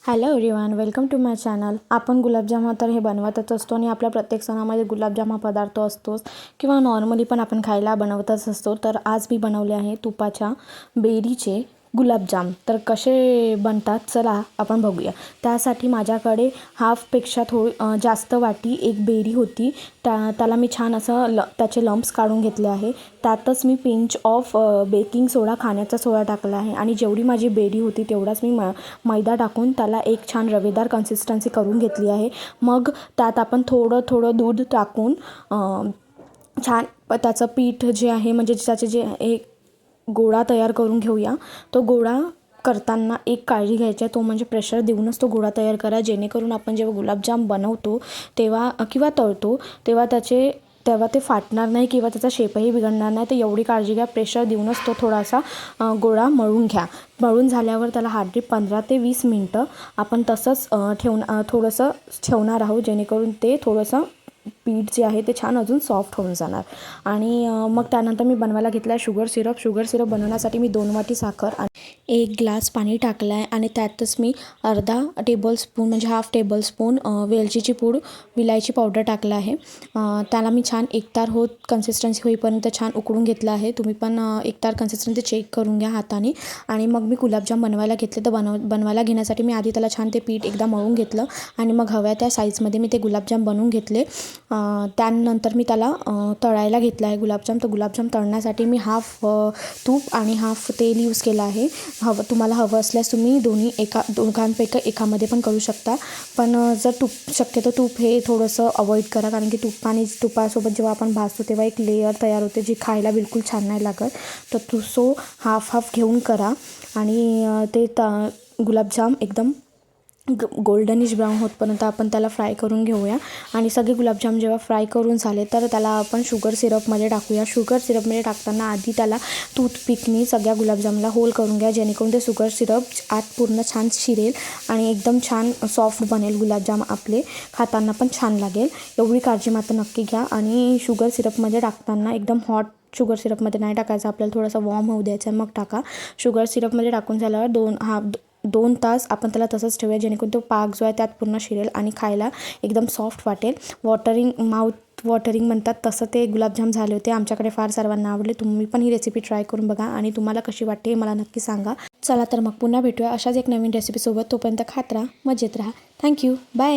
Hello everyone, welcome to my channel. आपण गुलाबजाम तर हे बनवतच असतो आणि आपल्या प्रत्येक सणामध्ये गुलाबजाम हा पदार्थ असतोच किंवा नॉर्मली पण आपण खायला बनवतच असतो. तर आज मी बनवले आहे तुपाच्या बेरीचे गुलाबजाम. तर कसे बनतात चला आपण बघूया. त्यासाठी माझ्याकडे हाफपेक्षा जास्त वाटी एक बेरी होती. त्याला मी छान असं त्याचे लंप्स काढून घेतले आहे. त्यातच मी पिंच ऑफ बेकिंग सोडा, खाण्याचा सोडा टाकला आहे आणि जेवढी माझी बेरी होती तेवढाच मी मैदा टाकून त्याला एक छान रवेदार कन्सिस्टन्सी करून घेतली आहे. मग त्यात आपण थोडं दूध टाकून छान त्याचं पीठ जे आहे म्हणजे त्याचे जे एक गोळा तयार करून घेऊया. तो गोळा करताना एक काळजी घ्यायची आहे, तो म्हणजे प्रेशर देऊनच तो गोळा तयार करा, जेणेकरून आपण जेव्हा गुलाबजाम बनवतो तेव्हा किंवा तळतो तेव्हा ते फाटणार नाही किंवा त्याचा शेपही बिघडणार नाही. तर एवढी काळजी घ्या. प्रेशर देऊनच तो थोडासा गोळा मळून घ्या. मळून झाल्यावर त्याला हार्डली 15 ते 20 मिनटं आपण तसंच थोडंसं ठेवणार आहोत, जेणेकरून ते थोडंसं पीठ जे आहे ते छान अजून सॉफ्ट होऊन जाणार. आणि मग त्यानंतर मी बनवायला घेतला आहे शुगर सिरप बनवण्यासाठी मी 2 वाटी साखर आणि 1 ग्लास पाणी टाकलं आहे आणि त्यातच मी अर्धा टेबलस्पून म्हणजे हाफ टेबलस्पून वेलचीची पूड, विलायची पावडर टाकलं आहे. त्याला मी छान एकतार कन्सिस्टन्सी होईपर्यंत छान उकळून घेतलं आहे. तुम्ही पण एकतार कन्सिस्टन्सी चेक करून घ्या हाताने. आणि मग मी गुलाबजाम बनवायला घेतले. तर बनवायला घेण्यासाठी मी आधी त्याला छान ते पीठ एकदा मळून घेतलं आणि मग हव्या त्या साईजमध्ये मी ते गुलाबजाम बनवून घेतले. त्यानंतर मी त्याला तळायला घेतला आहे गुलाबजाम. तर गुलाबजाम तळण्यासाठी मी हाफ तूप आणि हाफ तेल यूज केलं आहे. तुम्हाला हवं असल्यास तुम्ही दोघांपैकी एकामध्ये पण करू शकता. पण जर शक्यतो तूप हे थोडंसं अवॉइड करा, कारण की तुपासोबत जेव्हा आपण भाजतो तेव्हा एक लेयर तयार होते जी खायला बिलकुल छान नाही लागत. तर हाफ घेऊन करा. आणि ते गुलाबजाम एकदम गोल्डनिश ब्राऊन होतपर्यंत आपण त्याला फ्राय करून घेऊया. आणि सगळे गुलाबजाम जेव्हा फ्राय करून झाले तर त्याला आपण शुगर सिरपमध्ये टाकूया. शुगर सिरपमध्ये टाकताना आधी त्याला टूथपिकनी सगळ्या गुलाबजामला होल करून घ्या, जेणेकरून ते शुगर सिरप आत पूर्ण छान शिरेल आणि एकदम छान सॉफ्ट बनेल गुलाबजाम. आपले खाताना पण छान लागेल. एवढी काळजी मात्र नक्की घ्या. आणि शुगर सिरपमध्ये टाकताना एकदम हॉट शुगर सिरपमध्ये नाही टाकायचं, आपल्याला थोडासा वॉर्म होऊ द्यायचा मग टाका. शुगर सिरपमध्ये टाकून झाल्यावर 2 तास आपण त्याला तसंच ठेवूया, जेणेकरून तो पाक जो आहे त्यात पूर्ण शिरेल आणि खायला एकदम सॉफ्ट वाटेल. माउथ वॉटरिंग म्हणतात तसं ते गुलाबजाम झाले होते. आमच्याकडे फार सर्वांना आवडले. तुम्ही पण ही रेसिपी ट्राय करून बघा आणि तुम्हाला कशी वाटते हे मला नक्की सांगा. चला तर मग पुन्हा भेटूया अशाच एक नवीन रेसिपीसोबत. तोपर्यंत खात राहा, मजेत राहा. Thank you, bye.